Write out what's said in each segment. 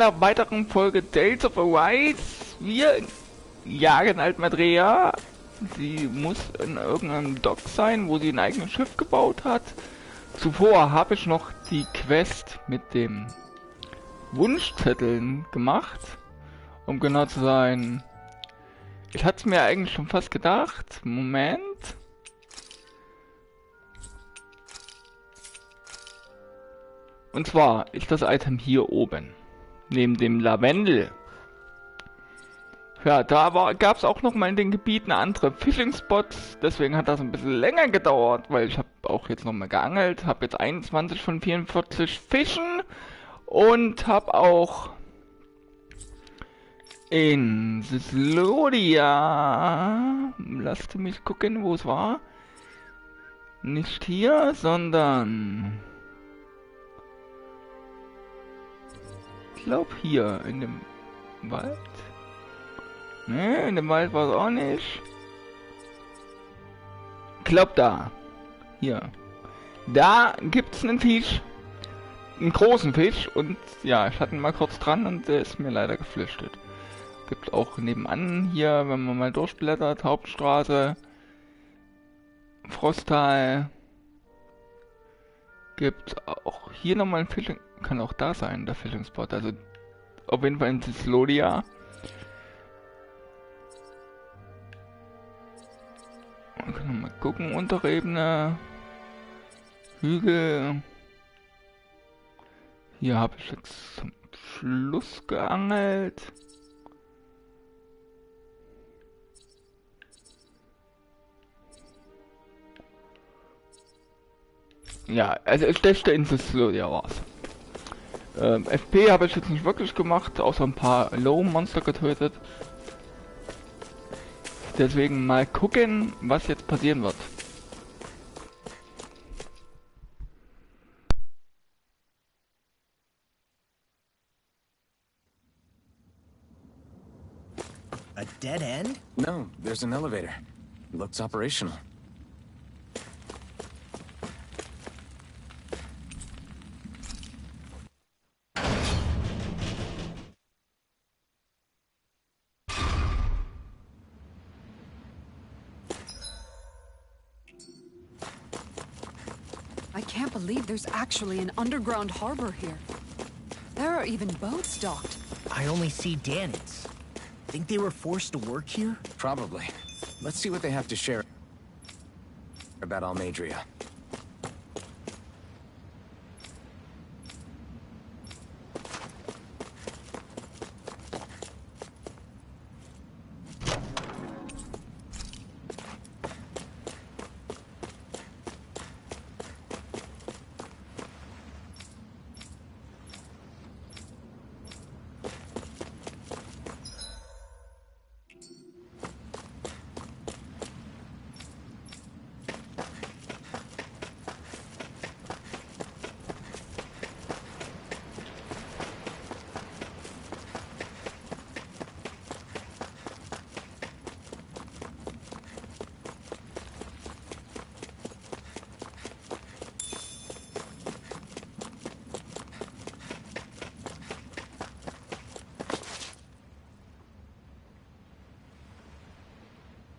einer weiteren Folge Tales of Arise. Wir jagen Almaidrea. Sie muss in irgendeinem Dock sein, wo sie ein eigenes Schiff gebaut hat. Zuvor habe ich noch die Quest mit dem Wunschzetteln gemacht. Um genau zu sein. Ich hatte es mir eigentlich schon fast gedacht. Moment. Und zwar ist das Item hier oben. Neben dem Lavendel. Ja, da gab es auch noch mal in den Gebieten andere Fishing-Spots. Deswegen hat das ein bisschen länger gedauert, weil ich habe auch jetzt noch mal geangelt. Habe jetzt 21 von 44 Fischen. Und habe auch in Sislodia, lasst mich gucken, wo es war. Nicht hier, sondern ich glaube hier in dem Wald. Ne, in dem Wald war es auch nicht. Ich glaube da. Hier. Da gibt's einen Fisch. Einen großen Fisch. Und ja, ich hatte ihn mal kurz dran und der ist mir leider geflüchtet. Gibt auch nebenan hier, wenn man mal durchblättert, Hauptstraße. Frosttal. Gibt auch hier nochmal ein Fishing. Kann auch da sein, der Fishing Spot. Also auf jeden Fall in Sislodia. Wir können mal gucken, Unterebene, Hügel. Hier habe ich jetzt zum Schluss geangelt. Ja, also ich dachte in Sislodia war's. FP habe ich jetzt nicht wirklich gemacht, außer ein paar Low-Monster getötet. Deswegen mal gucken, was jetzt passieren wird. A dead end? No, there's an elevator. Looks operational. I can't believe there's actually an underground harbor here. There are even boats docked. I only see Danits. Think they were forced to work here? Probably. Let's see what they have to share about Almaidrea.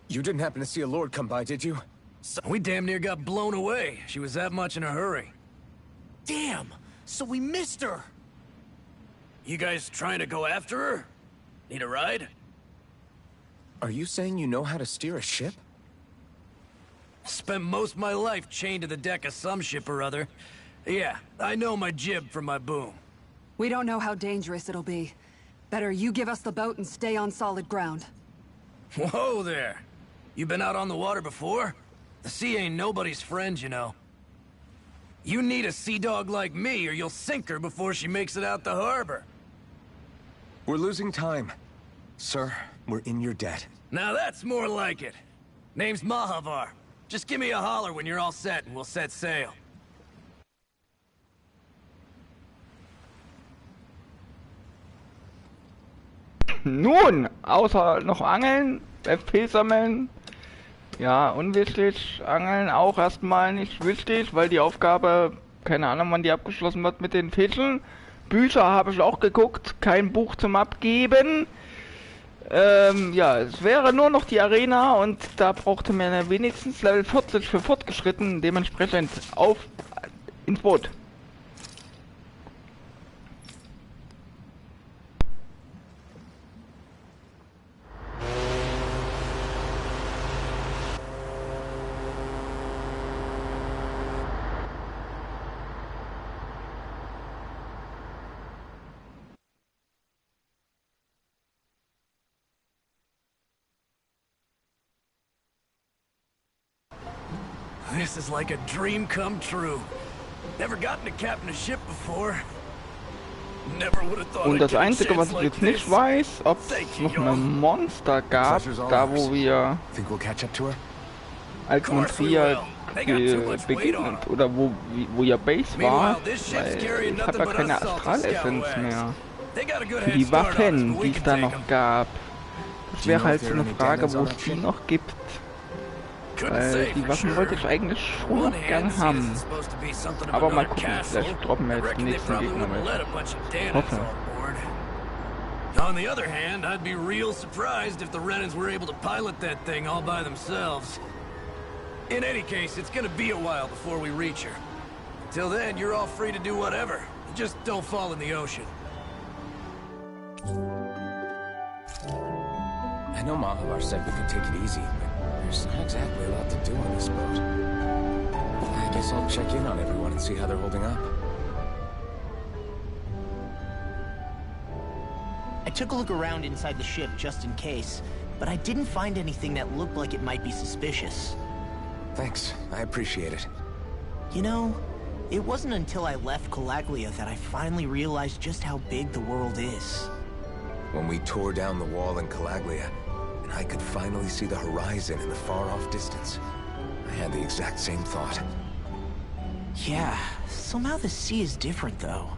You didn't happen to see a lord come by, did you? We damn near got blown away. She was that much in a hurry. Damn! So we missed her! You guys trying to go after her? Need a ride? Are you saying you know how to steer a ship? Spent most of my life chained to the deck of some ship or other. Yeah, I know my jib from my boom. We don't know how dangerous it'll be. Better you give us the boat and stay on solid ground. Whoa there! You been out on the water before? The sea ain't nobody's friend, you know. You need a sea dog like me, or you'll sink her before she makes it out the harbor. We're losing time. Sir, we're in your debt. Now that's more like it. Name's Mahavar. Just give me a holler when you're all set, and we'll set sail. Nun, außer noch Angeln, FP sammeln. Ja, unwichtig. Angeln auch erstmal nicht wichtig, weil die Aufgabe, keine Ahnung wann die abgeschlossen wird mit den Fischen. Bücher habe ich auch geguckt, kein Buch zum Abgeben. Ja, es wäre nur noch die Arena und da brauchte man wenigstens Level 40 für fortgeschritten, dementsprechend auf ins Boot. This is like a dream come true. Never gotten to captain a ship before. Never would have thought Und I'd das get a Einzige, was chance ich like jetzt nicht this. weiß, ob Thank es you, noch ein y'all. Monster gab, Pleasure's all da wo ours. wir Think we'll catch up to her? Almaidrea begegnet oder wo ihr Base war, weil ich habe ja keine Astralessenz mehr. Für die Waffen, die es da noch gab. Das wäre halt so eine Frage, wo es die noch gibt. Weil die Waffen wollte ich eigentlich schon noch gern haben. Aber mal gucken, vielleicht droppen wir jetzt den nächsten Gegner mit. Hoffe. On the other hand, I'd be real surprised if the Renans were able to pilot that thing all by themselves. In any case, it's gonna be a while before we reach her. Until then, you're all free to do whatever. Just don't fall in the ocean. I know Malabar said we could take it easy, but there's not exactly a lot to do on this boat. I guess I'll check in on everyone and see how they're holding up. I took a look around inside the ship just in case, but I didn't find anything that looked like it might be suspicious. Thanks, I appreciate it. You know, it wasn't until I left Calaglia that I finally realized just how big the world is. When we tore down the wall in Calaglia, and I could finally see the horizon in the far-off distance, I had the exact same thought. Yeah, somehow the sea is different though.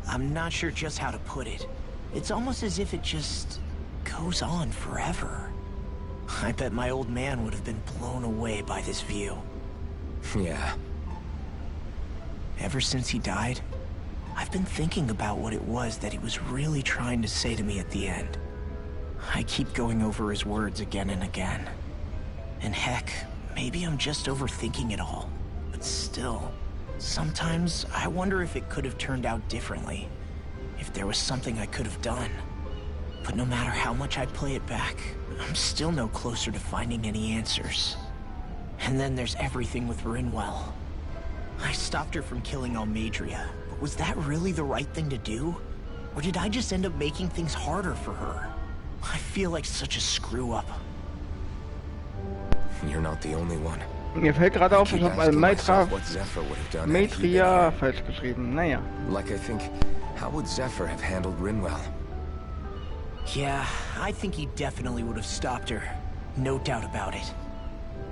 I'm not sure just how to put it. It's almost as if it just goes on forever. I bet my old man would have been blown away by this view. Yeah. Ever since he died, I've been thinking about what it was that he was really trying to say to me at the end. I keep going over his words again and again. And heck, maybe I'm just overthinking it all. But still, sometimes I wonder if it could have turned out differently. If there was something I could have done. But no matter how much I play it back, I'm still no closer to finding any answers. And then there's everything with Rinwell. I stopped her from killing Almaidrea, but was that really the right thing to do? Or did I just end up making things harder for her? I feel like such a screw-up. You're not the only one. Mir fällt gerade auf, ich habe Almaidrea what Zephyr would have done had he been falsch geschrieben. Naja. Like, I think, how would Zephyr have handled Rinwell? Yeah, I think he definitely would have stopped her. No doubt about it.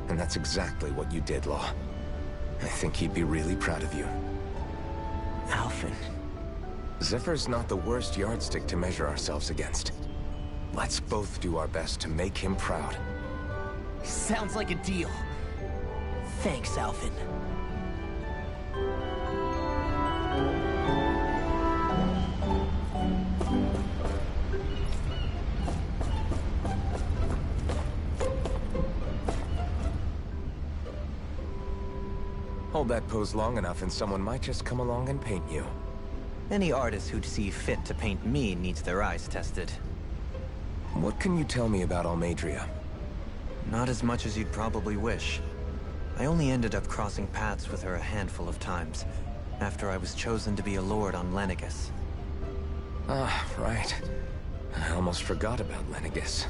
And that's exactly what you did, Law. I think he'd be really proud of you. Alphen. Zephyr's not the worst yardstick to measure ourselves against. Let's both do our best to make him proud. Sounds like a deal. Thanks, Alphen. Hold that pose long enough and someone might just come along and paint you. Any artist who'd see fit to paint me needs their eyes tested. What can you tell me about Almaidrea? Not as much as you'd probably wish. I only ended up crossing paths with her a handful of times, after I was chosen to be a lord on Lenegus. Ah, right. I almost forgot about Lenegus.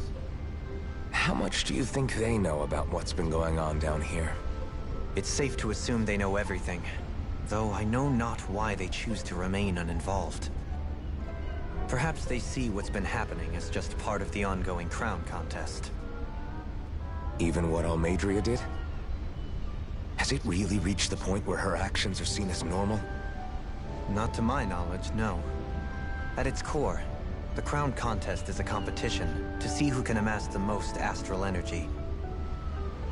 How much do you think they know about what's been going on down here? It's safe to assume they know everything, though I know not why they choose to remain uninvolved. Perhaps they see what's been happening as just part of the ongoing crown contest. Even what Almaidrea did? Has it really reached the point where her actions are seen as normal? Not to my knowledge, no. At its core, the crown contest is a competition to see who can amass the most astral energy.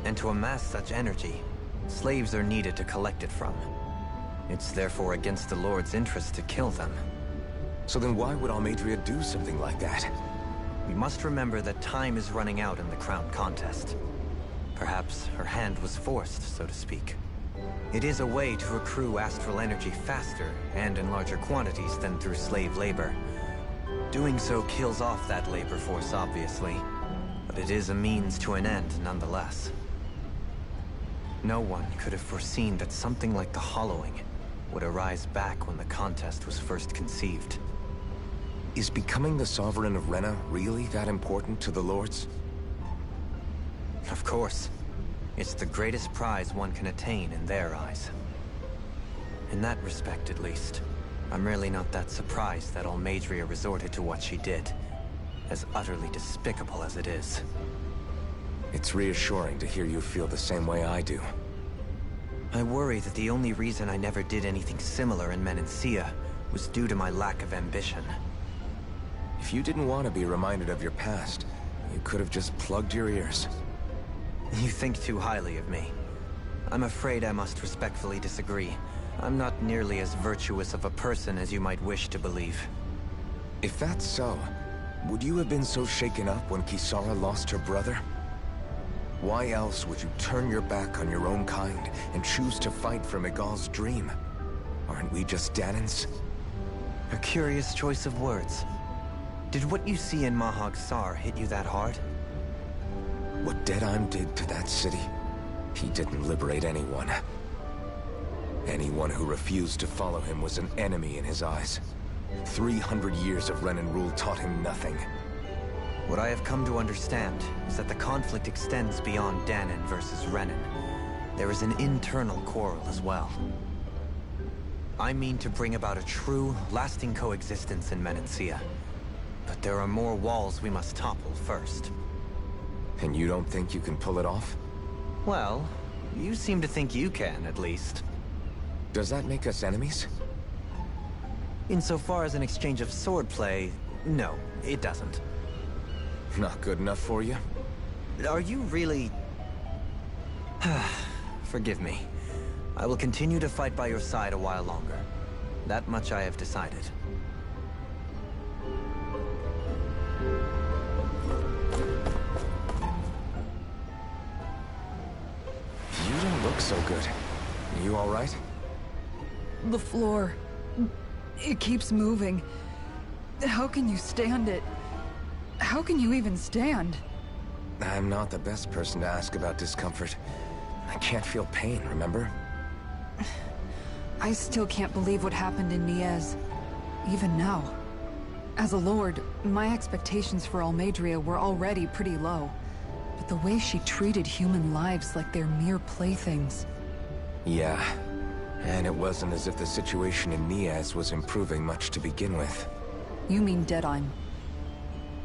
And to amass such energy, slaves are needed to collect it from. It's therefore against the Lord's interest to kill them. So then why would Almaidrea do something like that? We must remember that time is running out in the crown contest. Perhaps her hand was forced, so to speak. It is a way to accrue astral energy faster and in larger quantities than through slave labor. Doing so kills off that labor force, obviously, but it is a means to an end nonetheless. No one could have foreseen that something like the Hollowing would arise back when the contest was first conceived. Is becoming the Sovereign of Rena really that important to the Lords? Of course. It's the greatest prize one can attain in their eyes. In that respect, at least, I'm really not that surprised that Almaidrea resorted to what she did, as utterly despicable as it is. It's reassuring to hear you feel the same way I do. I worry that the only reason I never did anything similar in Menancia was due to my lack of ambition. If you didn't want to be reminded of your past, you could have just plugged your ears. You think too highly of me. I'm afraid I must respectfully disagree. I'm not nearly as virtuous of a person as you might wish to believe. If that's so, would you have been so shaken up when Kisara lost her brother? Why else would you turn your back on your own kind and choose to fight for Miguel's dream? Aren't we just Danans? A curious choice of words. Did what you see in Mahag Sar hit you that hard? What Deadheim did to that city, he didn't liberate anyone. Anyone who refused to follow him was an enemy in his eyes. 300 years of Renan rule taught him nothing. What I have come to understand is that the conflict extends beyond Danan versus Renan. There is an internal quarrel as well. I mean to bring about a true, lasting coexistence in Menancia. But there are more walls we must topple first. And you don't think you can pull it off? Well, you seem to think you can, at least. Does that make us enemies? Insofar as an exchange of swordplay, no, it doesn't. Not good enough for you? Are you really... Forgive me. I will continue to fight by your side a while longer. That much I have decided. You don't look so good. You all right? The floor. It keeps moving. How can you stand it? How can you even stand? I'm not the best person to ask about discomfort. I can't feel pain, remember? I still can't believe what happened in Niez. Even now. As a lord, my expectations for Almaidrea were already pretty low. But the way she treated human lives like they're mere playthings... Yeah. And it wasn't as if the situation in Niez was improving much to begin with. You mean Deadheim?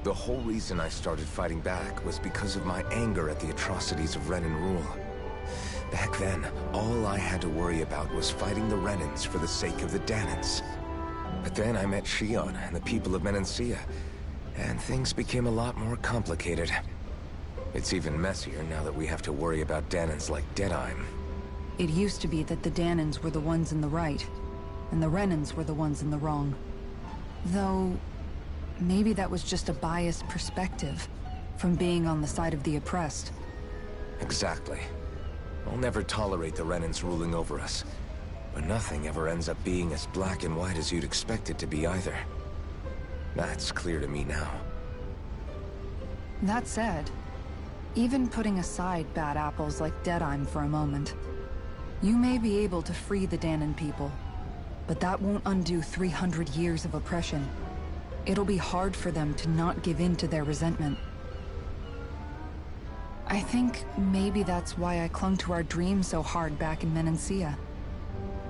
The whole reason I started fighting back was because of my anger at the atrocities of Renan rule. Back then, all I had to worry about was fighting the Renans for the sake of the Danans. But then I met Shion and the people of Menancia, and things became a lot more complicated. It's even messier now that we have to worry about Danans like Deadheim. It used to be that the Danans were the ones in the right, and the Renans were the ones in the wrong. Though, maybe that was just a biased perspective, from being on the side of the oppressed. Exactly. I'll never tolerate the Renans ruling over us. But nothing ever ends up being as black and white as you'd expect it to be either. That's clear to me now. That said, even putting aside bad apples like Deadheim for a moment, you may be able to free the Danan people, but that won't undo 300 years of oppression. It'll be hard for them to not give in to their resentment. I think maybe that's why I clung to our dream so hard back in Menancia.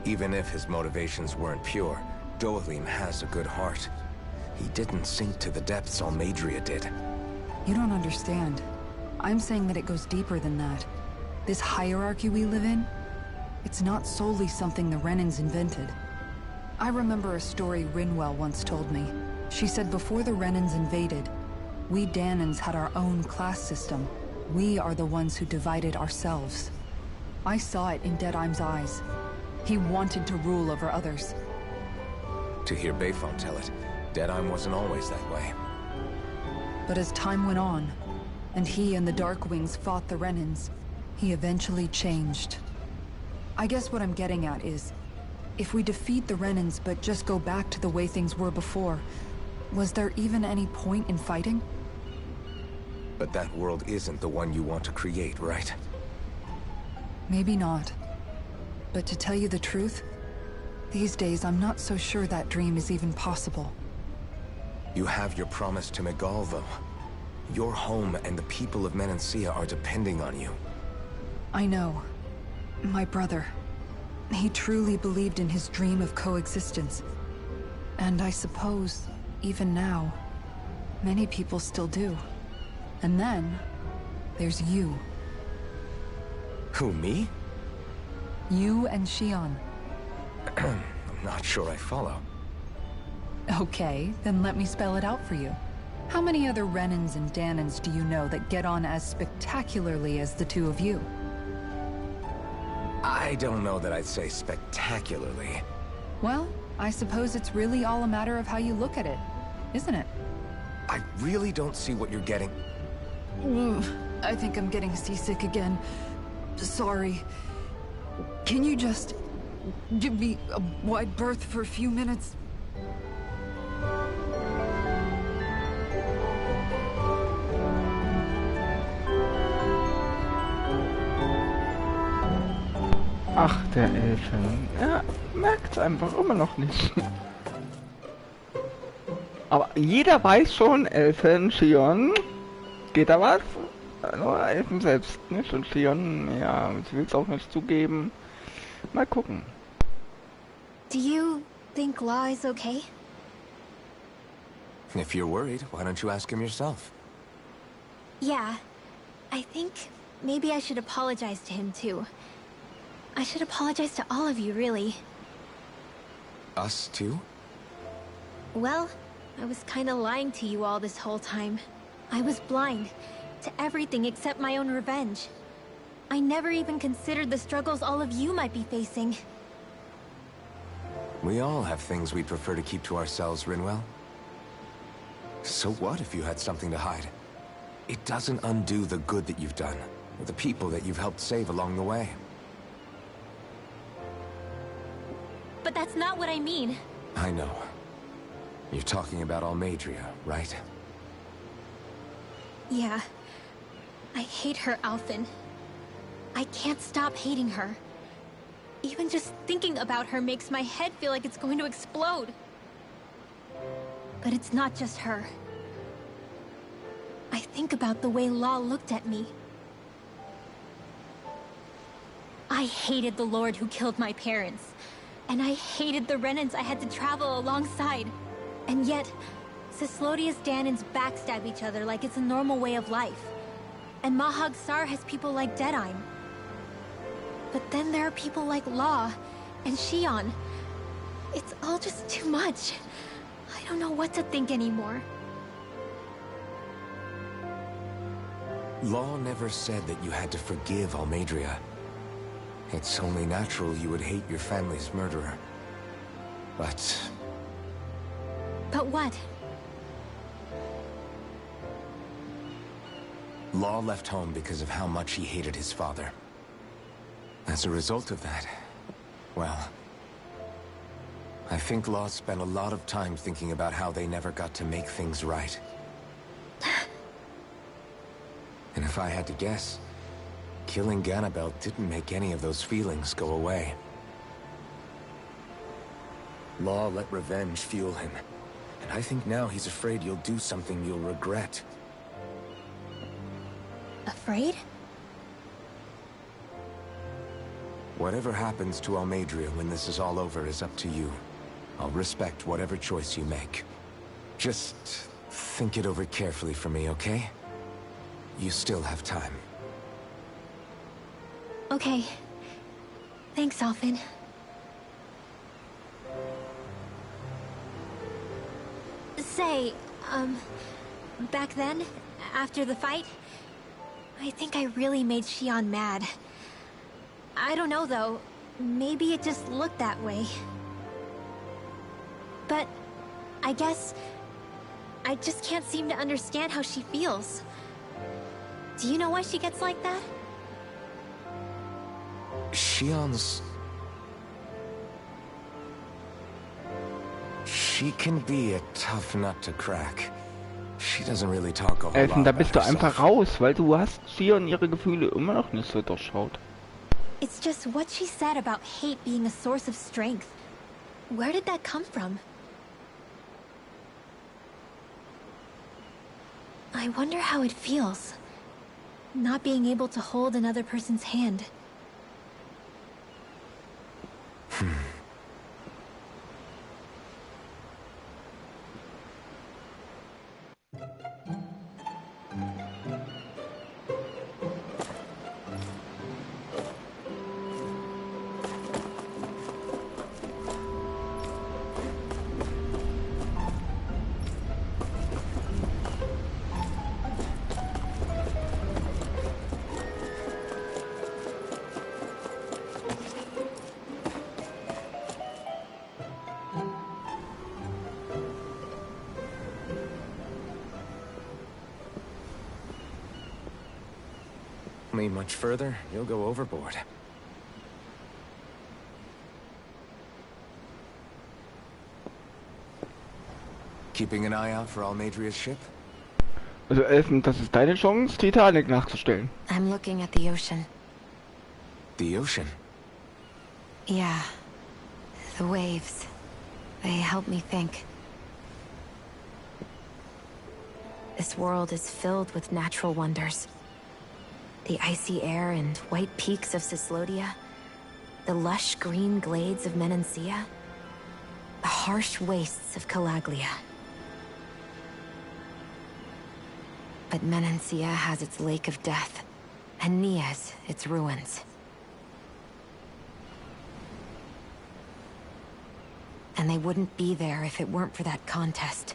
Even if his motivations weren't pure, Dohalim has a good heart. He didn't sink to the depths Almaidrea did. You don't understand. I'm saying that it goes deeper than that. This hierarchy we live in, it's not solely something the Renans invented. I remember a story Rinwell once told me. She said before the Renans invaded, we Danans had our own class system. We are the ones who divided ourselves. I saw it in Deadheim's eyes. He wanted to rule over others. To hear Bayfon tell it, Deadeye wasn't always that way. But as time went on, and he and the Darkwings fought the Renans, he eventually changed. I guess what I'm getting at is, if we defeat the Renans but just go back to the way things were before, was there even any point in fighting? But that world isn't the one you want to create, right? Maybe not. But to tell you the truth, these days I'm not so sure that dream is even possible. You have your promise to Miguel, though. Your home and the people of Menancia are depending on you. I know. My brother. He truly believed in his dream of coexistence. And I suppose, even now, many people still do. And then, there's you. Who, me? You and Shion. I'm not sure I follow. Okay, then let me spell it out for you. How many other Renans and Danans do you know that get on as spectacularly as the two of you? I don't know that I'd say spectacularly. Well, I suppose it's really all a matter of how you look at it, isn't it? I really don't see what you're getting. I think I'm getting seasick again. Sorry. Can you just give me a wide berth for a few minutes? Ach, der Elfen. Er merkt's einfach immer noch nicht. Aber jeder weiß schon, Elfen, Shion, geht da was? Nur Elfen selbst nicht. Und Shion, ja, sie will's auch nicht zugeben. Mal gucken. Do you think Law is okay? If you're worried, why don't you ask him yourself? Yeah. I think maybe I should apologize to him too. I should apologize to all of you, really. Us too? Well, I was kinda lying to you all this whole time. I was blind to everything except my own revenge. I never even considered the struggles all of you might be facing. We all have things we'd prefer to keep to ourselves, Rinwell. So what if you had something to hide? It doesn't undo the good that you've done, or the people that you've helped save along the way. But that's not what I mean. I know. You're talking about Almaidrea, right? Yeah. I hate her, Alphen. I can't stop hating her. Even just thinking about her makes my head feel like it's going to explode. But it's not just her. I think about the way Law looked at me. I hated the Lord who killed my parents. And I hated the Renans I had to travel alongside. And yet, Cislodius Danans backstab each other like it's a normal way of life. And Mahag Sar has people like Deadeye. But then there are people like Law and Shion. It's all just too much. I don't know what to think anymore. Law never said that you had to forgive Almaidrea. It's only natural you would hate your family's murderer. But what? Law left home because of how much he hated his father. As a result of that, well, I think Law spent a lot of time thinking about how they never got to make things right. And if I had to guess, killing Ganabel didn't make any of those feelings go away. Law let revenge fuel him, and I think now he's afraid you'll do something you'll regret. Afraid? Whatever happens to Almaidrea when this is all over is up to you. I'll respect whatever choice you make. Just think it over carefully for me, okay? You still have time. Okay. Thanks, Alphen. Say, back then, after the fight, I think I really made Shion mad. I don't know, though. Maybe it just looked that way. But I guess I just can't seem to understand how she feels. Do you know why she gets like that? Shion's... She can be a tough nut to crack. She doesn't really talk a whole Elfen, lot da about bist du herself. einfach raus, weil du hast Shion ihre Gefühle immer noch nicht so durchschaut. It's just what she said about hate being a source of strength. Where did that come from? I wonder how it feels, not being able to hold another person's hand. Me much further, you'll go overboard. Keeping an eye out for Almaidrea's ship? Also Elfen, das ist deine Chance, Titanic nachzustellen. I'm looking at the ocean. The ocean? Yeah. The waves. They help me think. This world is filled with natural wonders. The icy air and white peaks of Cislodia. The lush green glades of Menancia. The harsh wastes of Calaglia. But Menancia has its Lake of Death, and Nias its ruins. And they wouldn't be there if it weren't for that contest.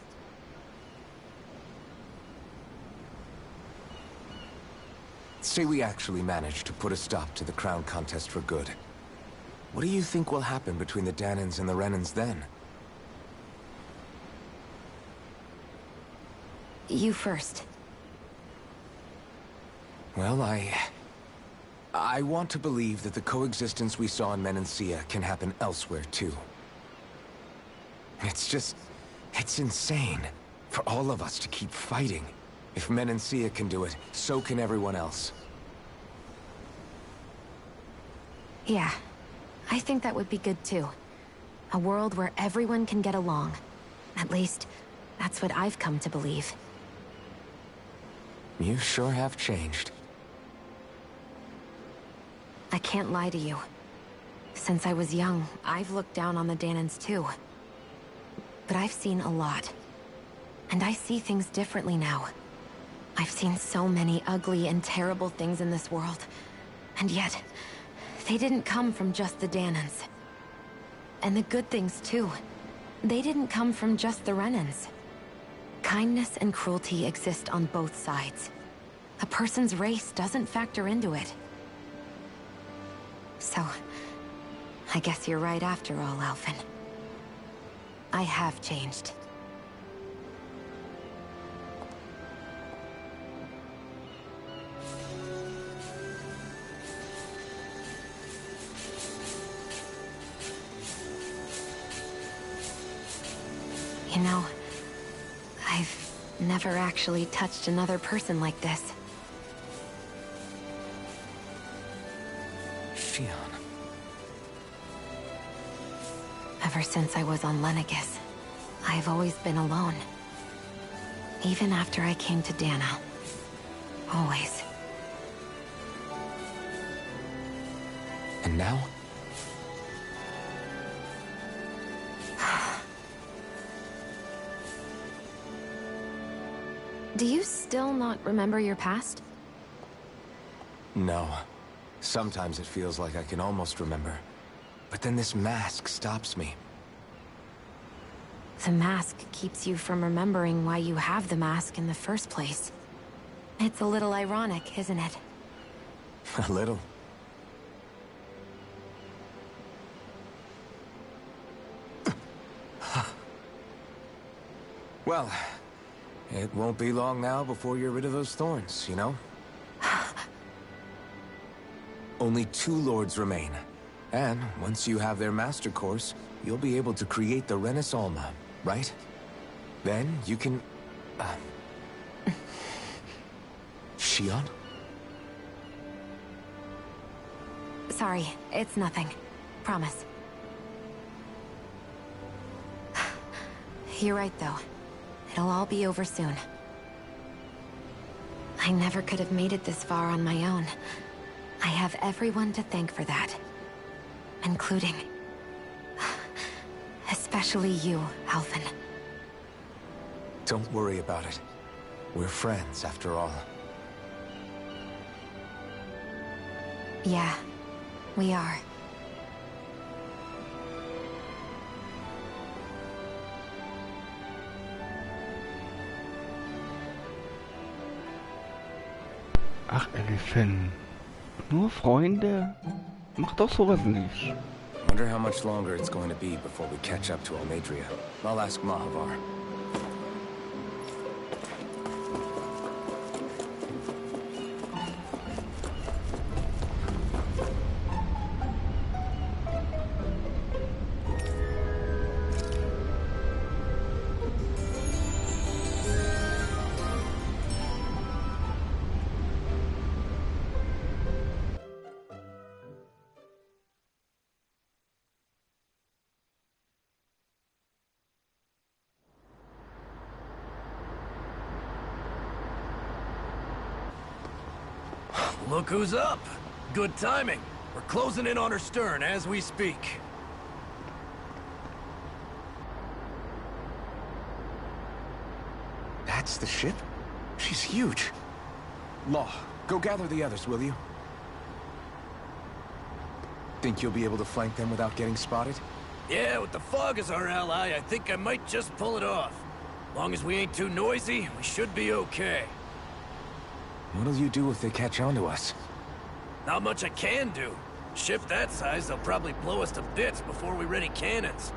Say we actually managed to put a stop to the crown contest for good. What do you think will happen between the Danans and the Renans then? You first. Well, I want to believe that the coexistence we saw in Menancia can happen elsewhere, too. It's insane for all of us to keep fighting. If Menancia can do it, so can everyone else. Yeah, I think that would be good too. A world where everyone can get along. At least, that's what I've come to believe. You sure have changed. I can't lie to you. Since I was young, I've looked down on the Danans too. But I've seen a lot. And I see things differently now. I've seen so many ugly and terrible things in this world. And yet, they didn't come from just the Danans. And the good things too. They didn't come from just the Renans. Kindness and cruelty exist on both sides. A person's race doesn't factor into it. So, I guess you're right after all, Alphen. I have changed. You know, I've never actually touched another person like this. Shion. Ever since I was on Lenegis, I've always been alone. Even after I came to Dana. Always. And now? Do you still not remember your past? No. Sometimes it feels like I can almost remember. But then this mask stops me. The mask keeps you from remembering why you have the mask in the first place. It's a little ironic, isn't it? A little. Well, it won't be long now before you're rid of those thorns, you know? Only 2 lords remain. And once you have their master course, you'll be able to create the Renis Alma, right? Then you can... Shion? Sorry, it's nothing. Promise. You're right, though. It'll all be over soon. I never could have made it this far on my own. I have everyone to thank for that. Including... especially you, Alvin. Don't worry about it. We're friends, after all. Yeah, we are. Ach, Elephant. Nur Freunde? Mach doch sowas nicht. Wonder how much longer it's going to be before we catch up to Almaidrea. I'll ask Mahavar. Look who's up. Good timing. We're closing in on her stern as we speak. That's the ship? She's huge. Law, go gather the others, will you? Think you'll be able to flank them without getting spotted? Yeah, with the fog as our ally, I think I might just pull it off. Long as we ain't too noisy, we should be okay. What'll you do if they catch on to us? Not much I can do. Ship that size, they'll probably blow us to bits before we ready cannons.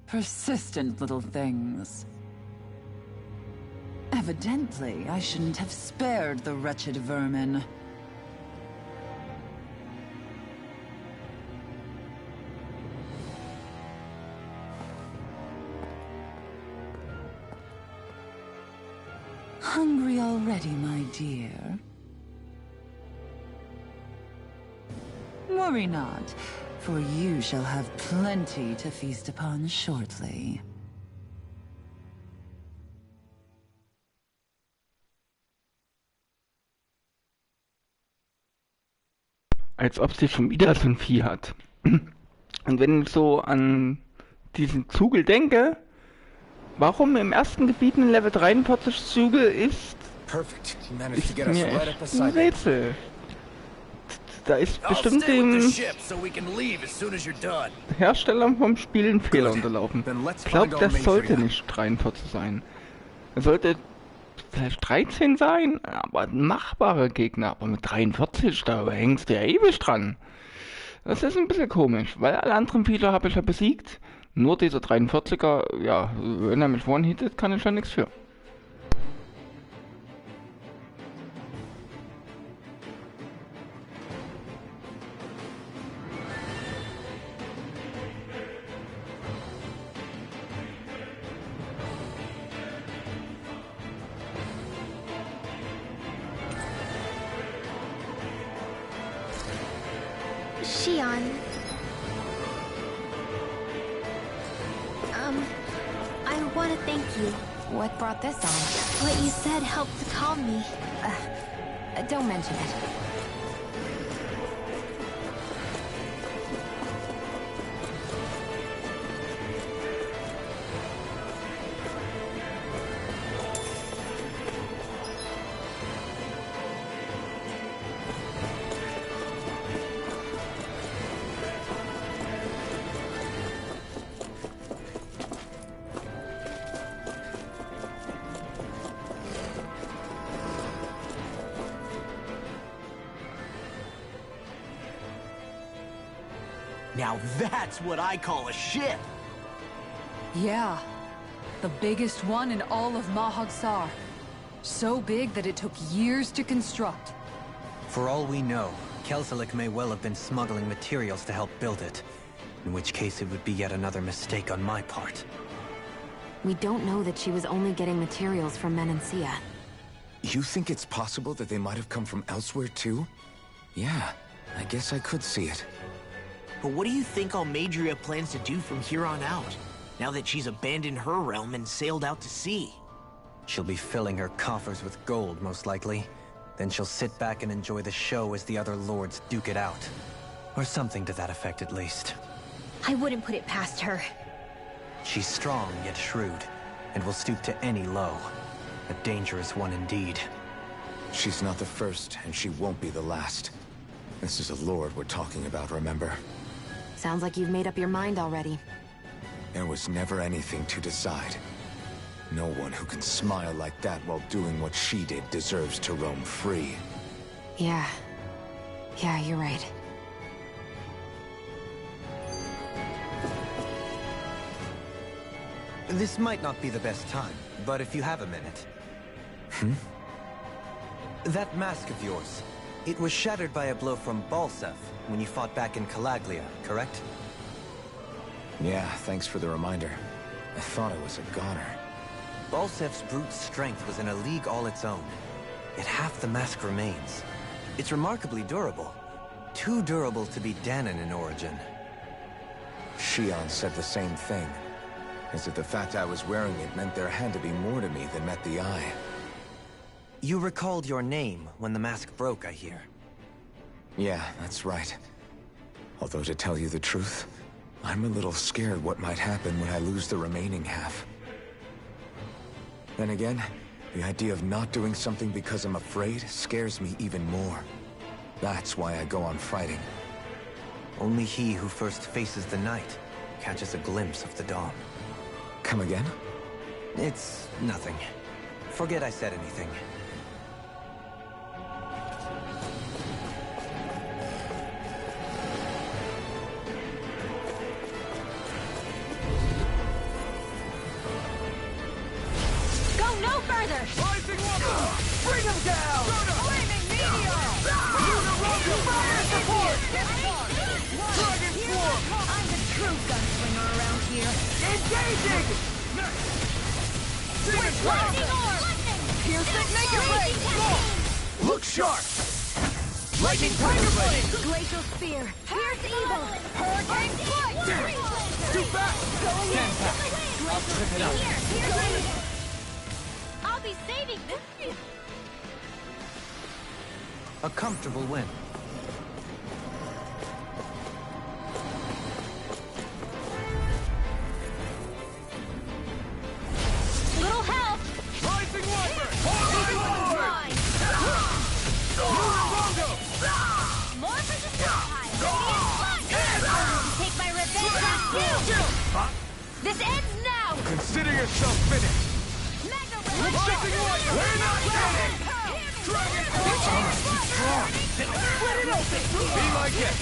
Persistent little things. Evidently, I shouldn't have spared the wretched vermin. Hungry already, my dear? Worry not, for you shall have plenty to feast upon shortly. Als ob sie schon wieder so ein Vieh hat. Und wenn ich so an diesen Zugel denke, warum im ersten Gebiet ein Level 43 Zugel ist, ist mir echt ein Rätsel. Da ist bestimmt dem Hersteller vom Spiel ein Fehler unterlaufen. Ich glaube, das sollte nicht 43 sein. Es sollte vielleicht 13 sein, aber ein machbarer Gegner. Aber mit 43, da hängst du ja ewig dran. Das ist ein bisschen komisch, weil alle anderen Spieler habe ich ja besiegt. Nur dieser 43er, ja, wenn er mich one-hittet, kann ich ja nichts für. Shion. I want to thank you. What brought this on? What you said helped to calm me. Don't mention it. Now that's what I call a ship! Yeah. The biggest one in all of Mahagsar. So big that it took years to construct. For all we know, Kelselik may well have been smuggling materials to help build it. In which case it would be yet another mistake on my part. We don't know that she was only getting materials from Menancia. You think it's possible that they might have come from elsewhere too? Yeah, I guess I could see it. But what do you think Almaidrea plans to do from here on out, now that she's abandoned her realm and sailed out to sea? She'll be filling her coffers with gold, most likely. Then she'll sit back and enjoy the show as the other lords duke it out. Or something to that effect, at least. I wouldn't put it past her. She's strong, yet shrewd, and will stoop to any low. A dangerous one indeed. She's not the first, and she won't be the last. This is a lord we're talking about, remember? Sounds like you've made up your mind already. There was never anything to decide. No one who can smile like that while doing what she did deserves to roam free. Yeah. Yeah, you're right. This might not be the best time, but if you have a minute. That mask of yours, it was shattered by a blow from Balsef when you fought back in Calaglia, correct? Yeah, thanks for the reminder. I thought I was a goner. Balsef's brute strength was in a league all its own. Yet half the mask remains. It's remarkably durable. Too durable to be Danon in origin. Shion said the same thing. As if the fact I was wearing it meant there had to be more to me than met the eye. You recalled your name when the mask broke, I hear. Yeah, that's right. Although to tell you the truth, I'm a little scared what might happen when I lose the remaining half. Then again, the idea of not doing something because I'm afraid scares me even more. That's why I go on fighting. Only he who first faces the night catches a glimpse of the dawn. Come again? It's nothing. Forget I said anything. Go no further! Rising water! Bring him down! Flaming meteor! Fire support! Dragon swarm! I'm the true gunslinger around here. Engaging! Demon Lightning Blast! orb! Piercing, make it rain! Look sharp! Lightning Tiger Blade! Glacial spear! Pierce evil! Hurricane Flight! Too fast! Stand back! I'll trip it up. Here! I'll be saving this! A comfortable win. Little help! Rising Wyvern! Mine! Lunarongo! More for the sky! Radiant Flash! Take my revenge on you! This ends now! Consider yourself finished! Mega Rising Wyvern! We're not finished! Dragon Force! Too strong! Split it open! Be my guest!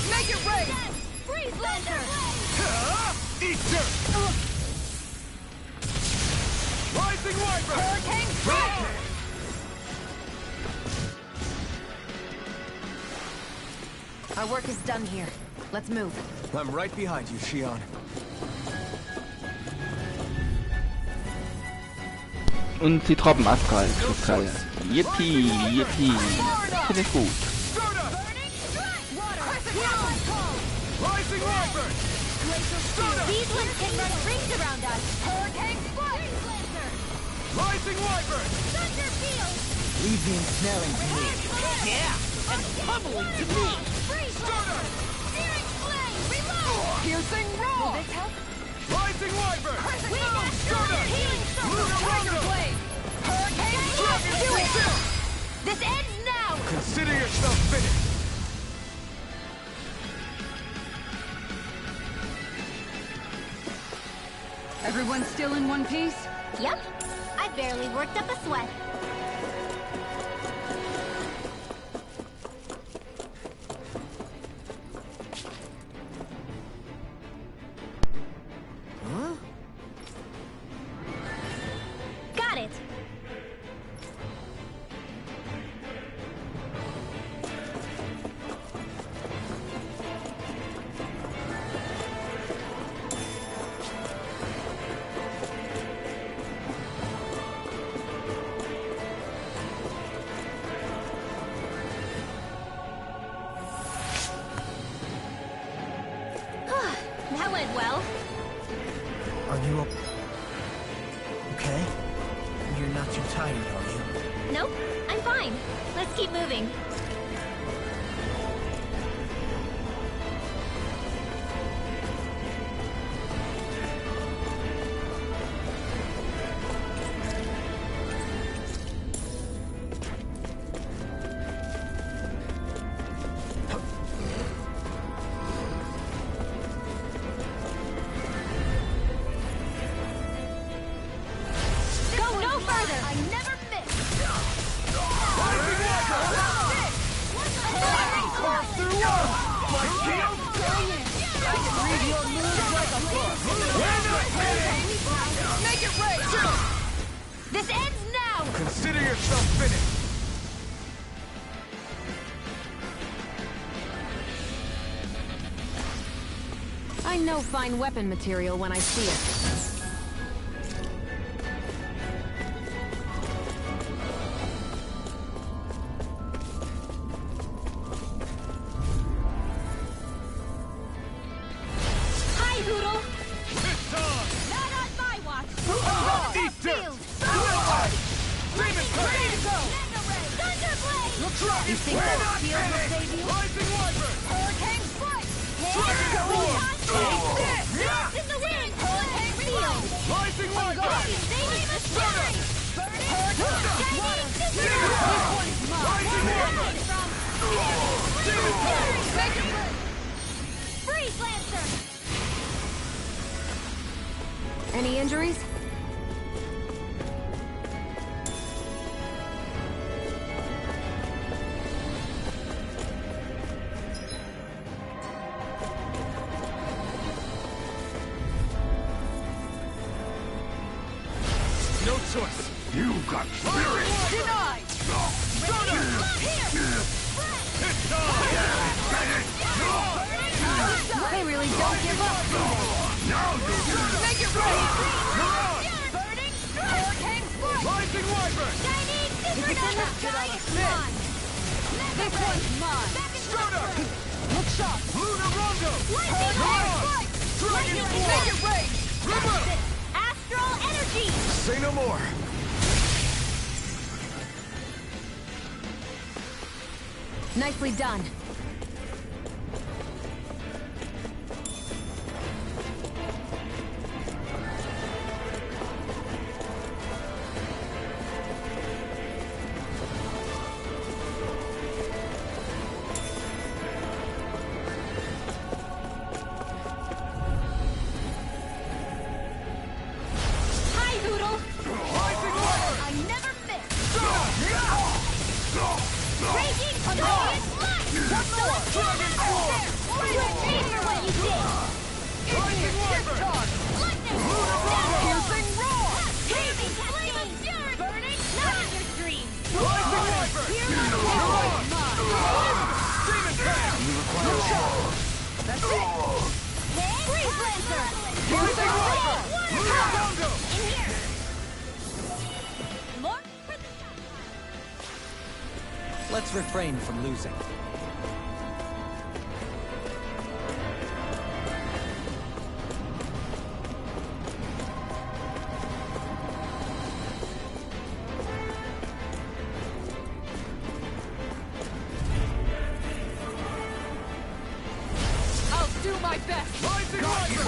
Make it rain! Freeze Lancer! Eat dirt! Rising Wyvern! Hurricane Fire! Our work is done here. Let's move. I'm right behind you, Shion. Und die Tropfenastkristalle. Yippie, yippie. Finde ich gut. Rising Wyvern! These ones can run rings around us! Hurricane Flight! Rising Wyvern! Thunder Field! Leave the ensnaring to me. Yeah, and pummeling to me! Freeze Lancer! Searing Flame! Reload! Piercing Roar! Will this help? Rising Wyvern! Wind Astral! Healing Circle! Lunarongo! Blade! Hurricane Flash! Do it! This ends now! Consider yourself finished! Everyone still in one piece? Yep. I barely worked up a sweat. went well. Are you okay? You're not too tired, are you? Nope, I'm fine. Let's keep moving. This ends now! Consider yourself finished! I know fine weapon material when I see it. Hi, Hoodle! It's on! Not on my watch! Eat dirt! Lightning Blade! Mega Ray! Thunderblade! You think that shield will save you? Rising Wyvern! Hurricane Strike! Dragon Roar! Take this! Dance in the wind! Hurricane Field! Rising Wyvern! Saving the shine! Hurricane Water! Rising Wyvern! Freeze Lancer! Any injuries? No choice! You got spirit! Denied! It's on! They really don't give up. Make it rain! Burning! Hurricane Strike! Rising Wyvern! Shining Supernova! Come on! This one's mine. Strata! Look sharp. Lunar Rondo! Lightning Strike! Dragon Make Force! it rain! River! Astral Energy! Say no more! Nicely done. Hi, Hoodle! Rising Wyvern! I never miss! Raging Furious Light! Dragon Force! Pay for what you did! Rising Wyvern! Lightning! Piercing Roar! Heaving Flame of Fury! Burning! Not in your dreams! Rising Wyvern! Demon Path! That's it! Freeze Lancer! Rising Wyvern! Lunar Rondo! In here! More for the shot! Let's refrain from losing. I'll do my best. Rising Wyvern!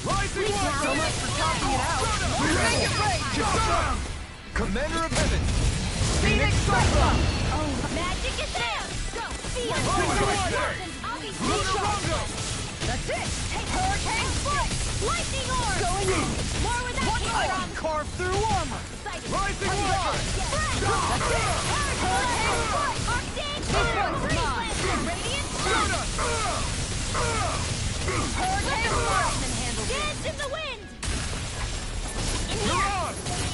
Rising Wyvern! So much for talking it out! Make it rain! Commander of Heaven! Phoenix Cyclone! Oh, magic is there! Go! Feel Lunar Rondo! That's it! Take Hurricane Strike! Lightning Orb! Going in! More with that hero! Carve through armor! Rising Wyvern! That's it! Hurricane Strike! Arctic! This one's mine! Radiant Strike! Hurricane Strike! Dance in the wind! In You're here! on!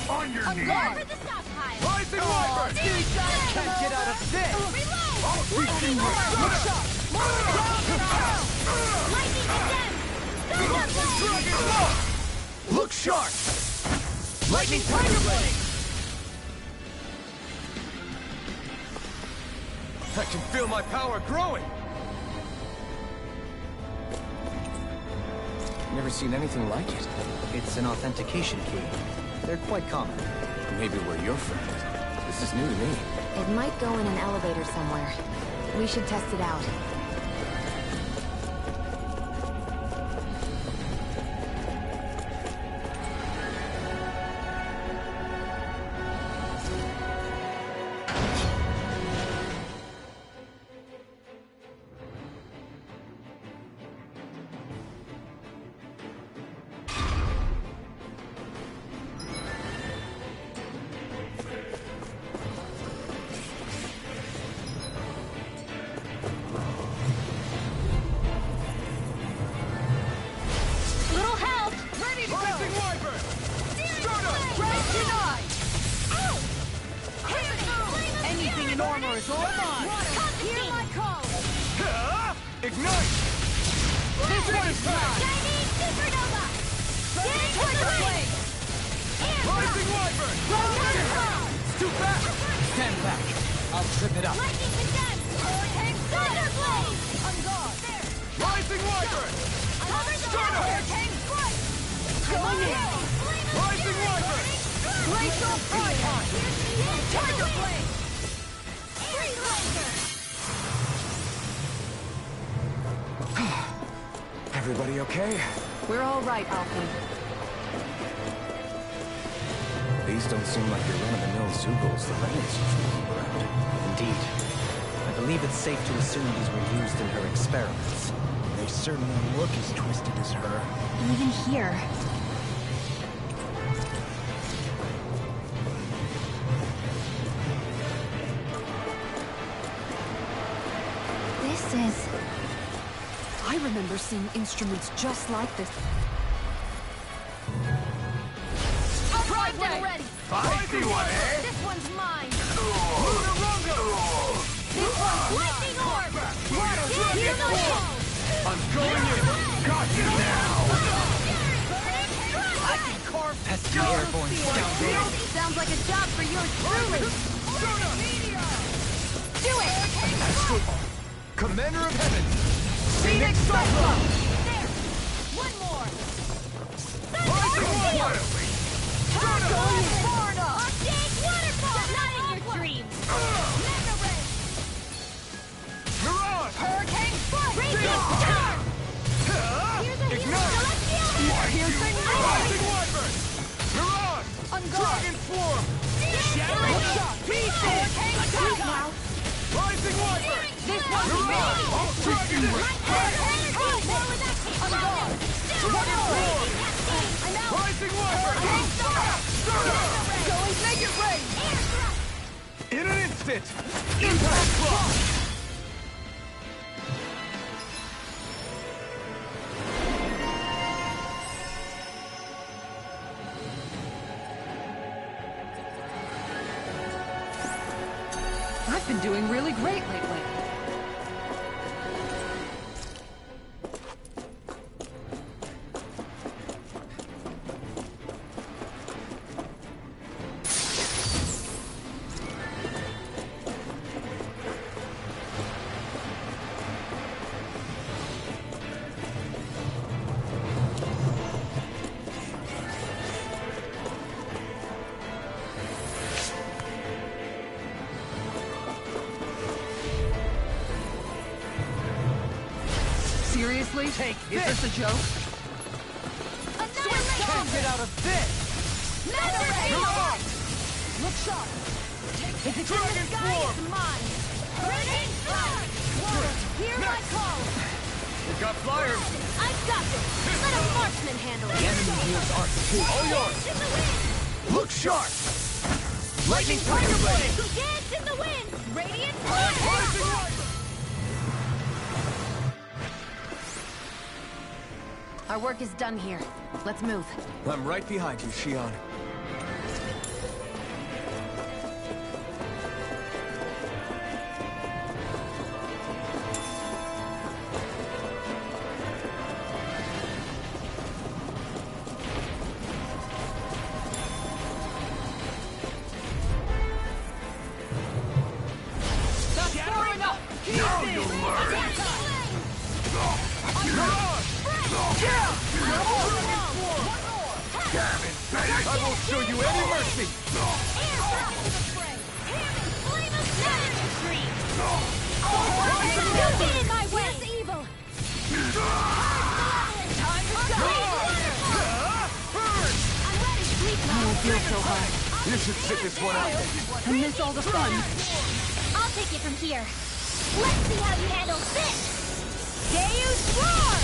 On your More knees! for the stockpile! Rising Wyvern! Can't get out of this! Reload! I'll teach you Lightning Orb! what- Shot! More with that Lightning Condemned! Thunderblade! Dragon Force! Look sharp! Lightning Tiger Blade! I can feel my power growing! Never seen anything like it. It's an authentication key. They're quite common. Maybe where you're from. This is new to me. It might go in an elevator somewhere. We should test it out. Little help! Ready to Rising Wyvern! Anything in armor is all mine. Hear my call! Ignite! This one is mine. Chinese supernova! Get toward the flame! Rising Wyvern! It's too fast! Stand back. I'll trip it up. Lightning condemned! Hurricane Thunderblade! On guard! There! Rising Wyvern! Cover the hurricane strike! Going in. Rising Wyvern! Glacial Icon. Tiger Blade! Free laser! Everybody okay? We're all right, Alfie. These don't seem like your run-of-the-mill Zoogles the Renans usually keep around. Indeed. I believe it's safe to assume these were used in her experiments. They certainly look as twisted as her. Even here. This is... I remember seeing instruments just like this. Upright when ready! Rising one, eh? This one's mine! Lunarunga! This one's lightning orb! Hear my call! I'm going in! Got you now! I can carve pesky airborne scoundrels. Sounds like a job for yours truly! Do it! Astral Commander of Heaven! Phoenix Cyclone! There! One more! Rising Wyvern! Going far enough! A big waterfall! Not in your dreams! Mega Ray! Mirage! Hurricane Strike! Radiant Storm! Ignite! Piercing Rising Wyvern! Mirage! On guard! Dragon Swarm! Shadow Shot! Hurricane Strike! Rising Wyvern! This one's me! Dragon Hurricane Strike! More with that kick! On guard! Dragon Swarm! I'm out! Rising Wyvern! Going make it rain! In an instant! Impact Block! I've been doing really great lately. Seriously? Take Is this a joke? Can't get out of this! Look sharp! If it's Dragon in the sky, Swarm! it's mine! Hurricane Strike! Water, hear my call! We've got flyers! I've got this! Let a marksman handle it! The enemy wields arc too. All yours! Dance in the wind! Look sharp! Lightning Tiger Blade! Dance in the wind! Radiant Fire! Rising Wyvern! Our work is done here. Let's move. I'm right behind you, Shion. That's far enough! Now you'll learn! Damn it! I won't show you any mercy! Get in my way! Evil! Time to go! I don't feel so hard. You should sit this one out. I miss all the fun. I'll take it from here. Let's see how you handle this! Deus Roar!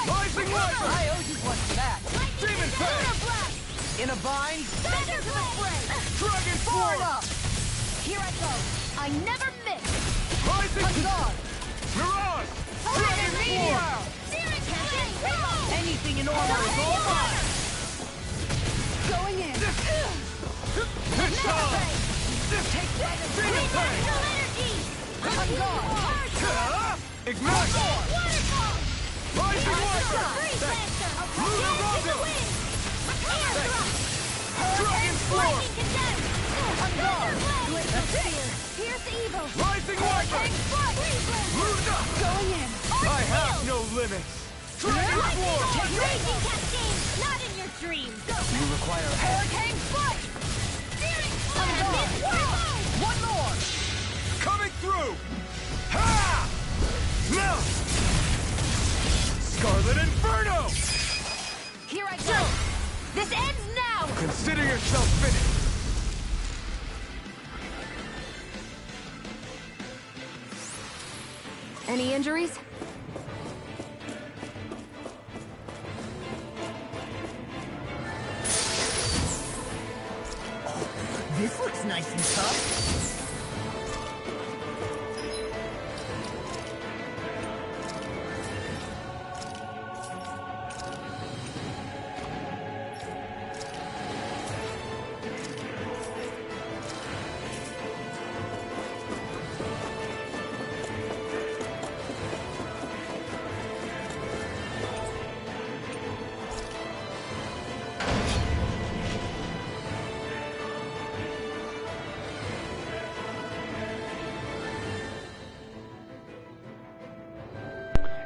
Rising Light! I owe you one for that. Demon Fang! In a bind, Thunder to the fray! Dragon forward Form! up. Here I go. I never miss! Rising On guard. Mirage! Dragon Meteor. Anything in armor is all mine. Going in. It's time! Take that. Demon Fang! On guard. Ignite! Rising Light! Lunar Rondo! Dragon Form! On guard! Pierce evil! Rising Light! Luna! Going in. I have no limits! Dragon Form! Raging cascade! Not in your dreams! You require a Hurricane foot. On guard. One more. Coming through! Ha! Now! Scarlet Inferno! Here I go. This ends now! Consider yourself finished! Any injuries? This looks nice and tough.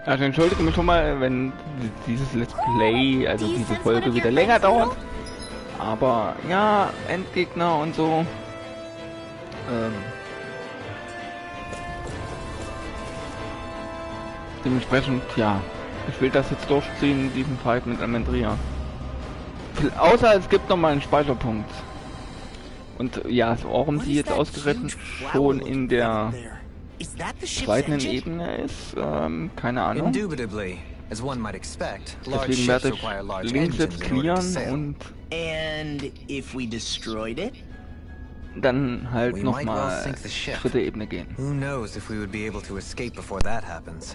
Also entschuldige mich schon mal, wenn dieses Let's Play, also diese Folge wieder länger dauert. Aber ja, Endgegner und so. Dementsprechend, ja. Ich will das jetzt durchziehen, diesen Fight mit Almaidrea. Außer es gibt noch mal einen Speicherpunkt. Und ja, warum sie jetzt ausgerechnet schon in der zweiten Ebene ist, keine Ahnung. Indubitably, as one might expect, large Deswegen ships werde require ich large links engines jetzt in order to clearen sail. und And if we destroyed it? dann halt We might well nochmal sink the ship. dritte Ebene gehen. Who knows if we would be able to escape before that happens?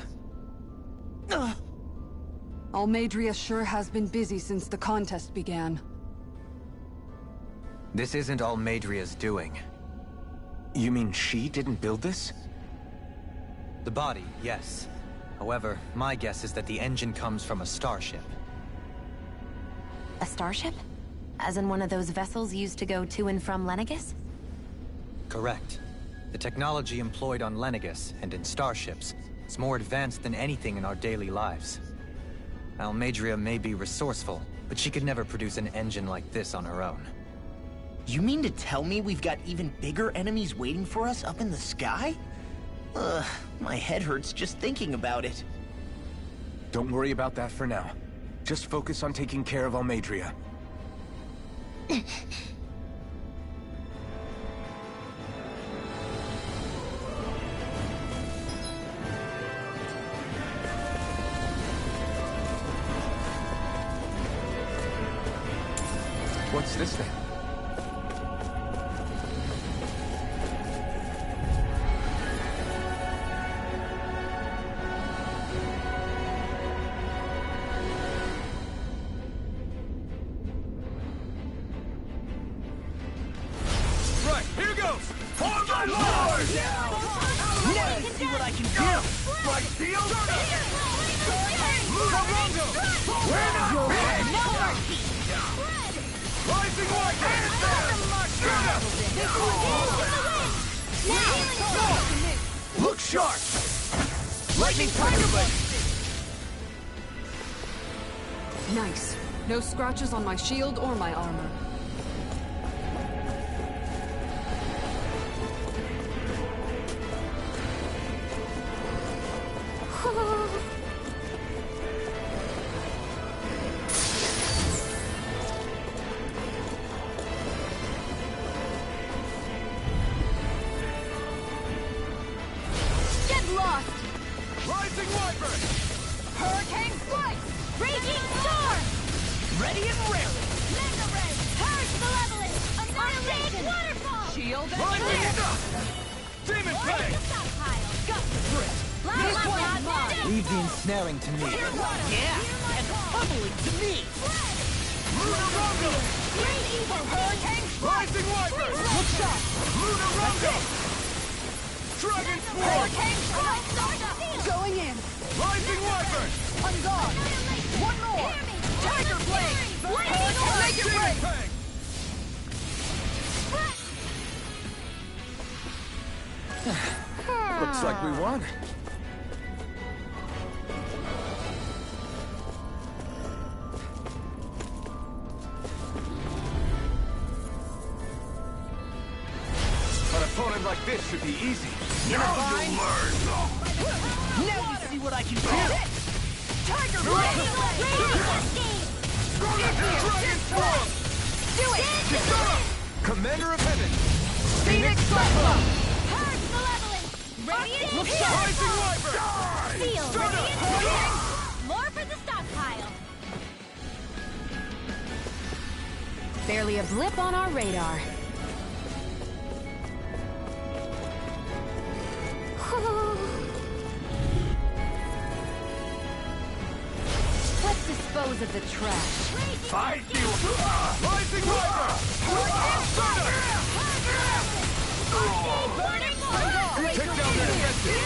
Almaidrea sure has been busy since the contest began. This isn't Almaidrea's doing. You mean she didn't build this? The body, yes. However, my guess is that the engine comes from a starship. A starship? As in one of those vessels used to go to and from Lenegus? Correct. The technology employed on Lenegus and in starships is more advanced than anything in our daily lives. Almaidrea may be resourceful, but she could never produce an engine like this on her own. You mean to tell me we've got even bigger enemies waiting for us up in the sky? Ugh, my head hurts just thinking about it. Don't worry about that for now. Just focus on taking care of Almaidrea. What's this thing? Right, here goes! On my lord! Now you see what I can do. Right, shield! Lunar Rondo! We're not big! No mercy. Rising Light! Hands down! Look sharp! Lightning Tiger Blade! Nice. No scratches on my shield or my armor. Rising Wyvern! Hurricane Flight! Raging Storm! Ready and ready! Mega Ray! Purge Malevolence! Annihilation! Waterfall! Shield and Lightning enough! Demon Raise Plague! the stockpile! Got the grit! This one's mine! Leave the ensnaring to me. Yeah! And pummeling to me! Lunar Rondo! Great Evil! Hurricane Rising Wyvern! Look sharp! Lunar Rondo! Dragon Swarm! Hurricane Flight! Going in. Rising Wyvern! On guard. One more. Tiger Blade. Make it Demon break. Plague! Looks like we won. An opponent like this should be easy. Now you learn! Now you see what I can do. Tiger Blade. Dragon Swarm! Do it. Commander of Heaven! Phoenix Cyclone. Purge Malevolence! Radiant Look Pierce! sharp. Rising Wyvern! Seal! Stardust! Radiant More for the stockpile! Barely a blip on our radar. Let's dispose of the trash. Fight you! Rising Wyvern! Take down their defenses!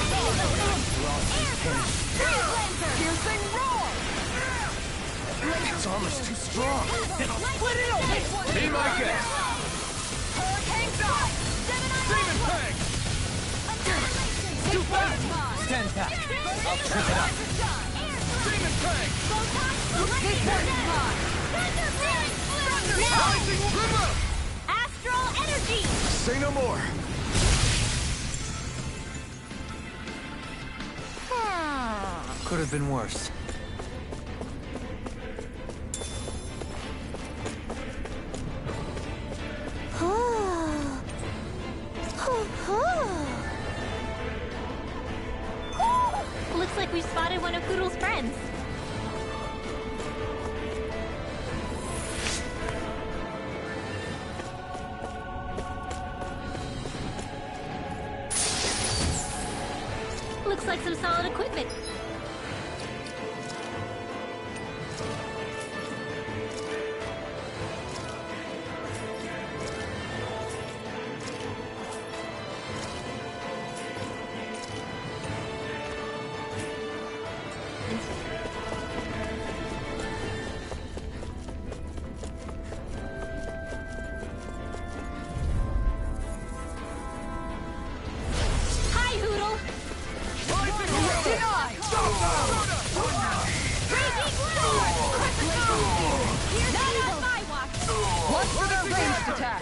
Piercing roar. Its armor's too strong! It'll split it open! Be my guest! Hurricane Flight! Demon Plague! Too fast! Stand back. I'll trip it up. Demon Plague! This one's mine! Rising Wyvern! Astral Energy! Say no more! Could have been worse. Looks like we spotted one of Poodle's friends. Looks like some solid equipment. Hi, Hoodle! Rising Watch for their ranged attack.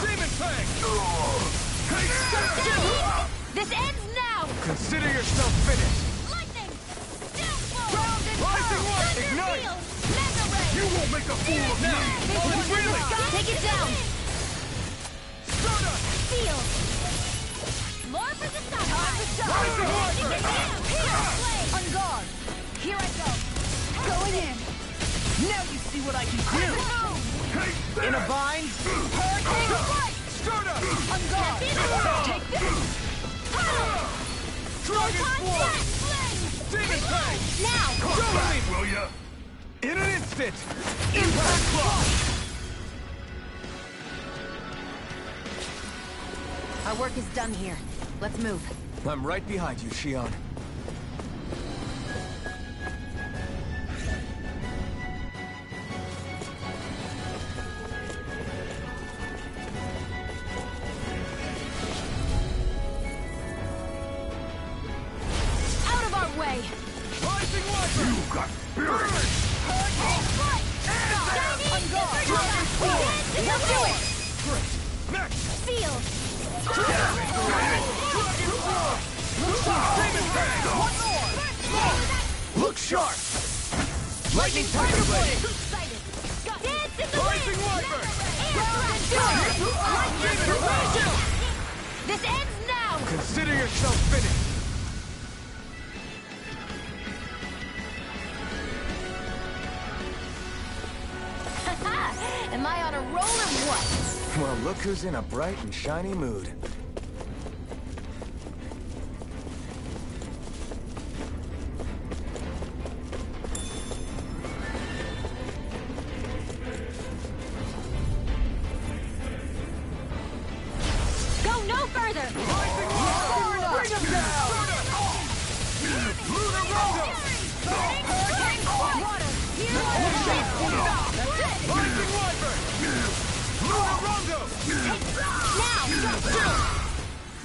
Demon Plague! This ends now! Consider yourself finished! Lightning! Rising One! Ignite! You won't make a fool of me! Really? Take it down! Stardust! Seal! More for the stop! Rising Wyvern! On guard. Here I go. Going in. Now you see what I can do. In a bind. Hurricane Flight. Stardust! On guard. Take this. Dragon Swarm! Demon Plague! Now! Don't leave, will ya? In an instant! Impact Block! Our work is done here. Let's move. I'm right behind you, Shion. Do it! Feel! Look sharp! Lightning Tiger Blade! Dance in the wind! This ends now! Consider yourself finished! Am I on a roll or what? Well, look who's in a bright and shiny mood. Go no further! Bring him down!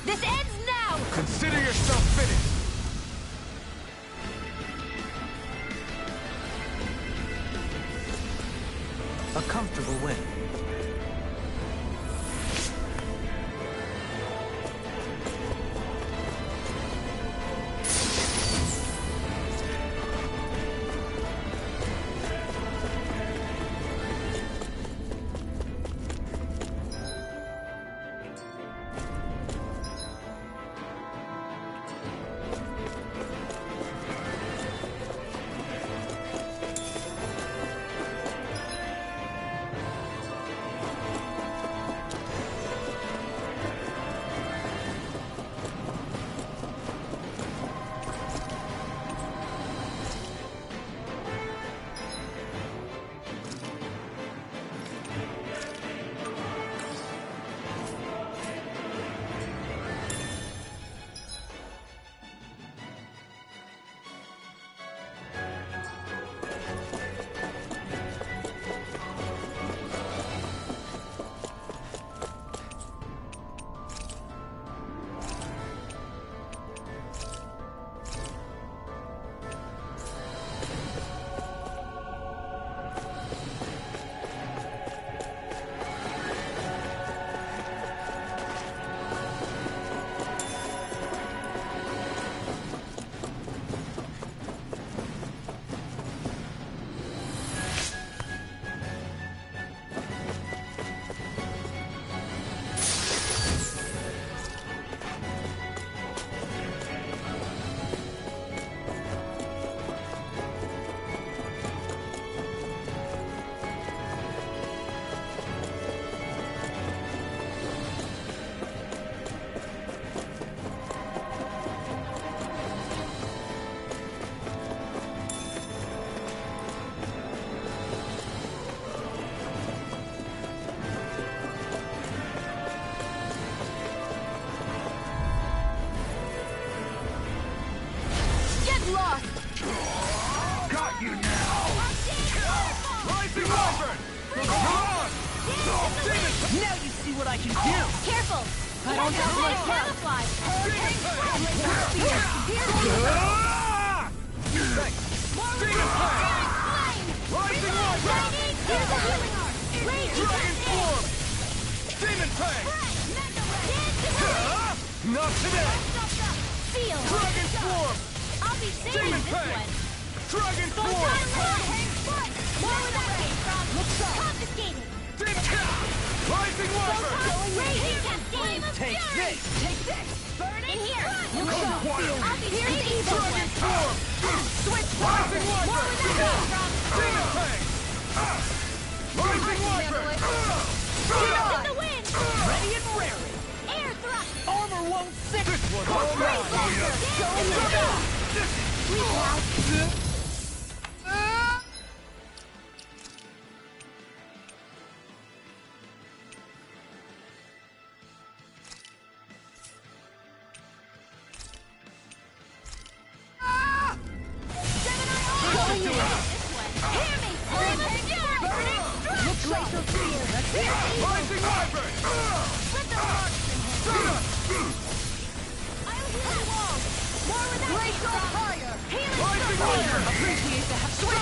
This ends now! Consider yourself finished! A comfortable win. Now you see what I can do! Careful! I don't have much camouflage! Demon Fang! Not today! Feel! Dragon Form! I'll be saving Demon this Fang! one! Dragon More Form! where that came from! Confiscated! Rising Wyvern! Raging Cascade! Take this! Take this! In here! Look Come out! quiet! I'll be saving this Dragon one! Form! Switch Rising More Wyvern! where that came from! Demon Fang! Rising Wyvern! Feel in the wind! Ready and raring! Air thrust! Armor won't stick! This one Go hurts now! now! Go now! Reach out! Rising Wyvern! Rising Wyvern! Appreciate the switch!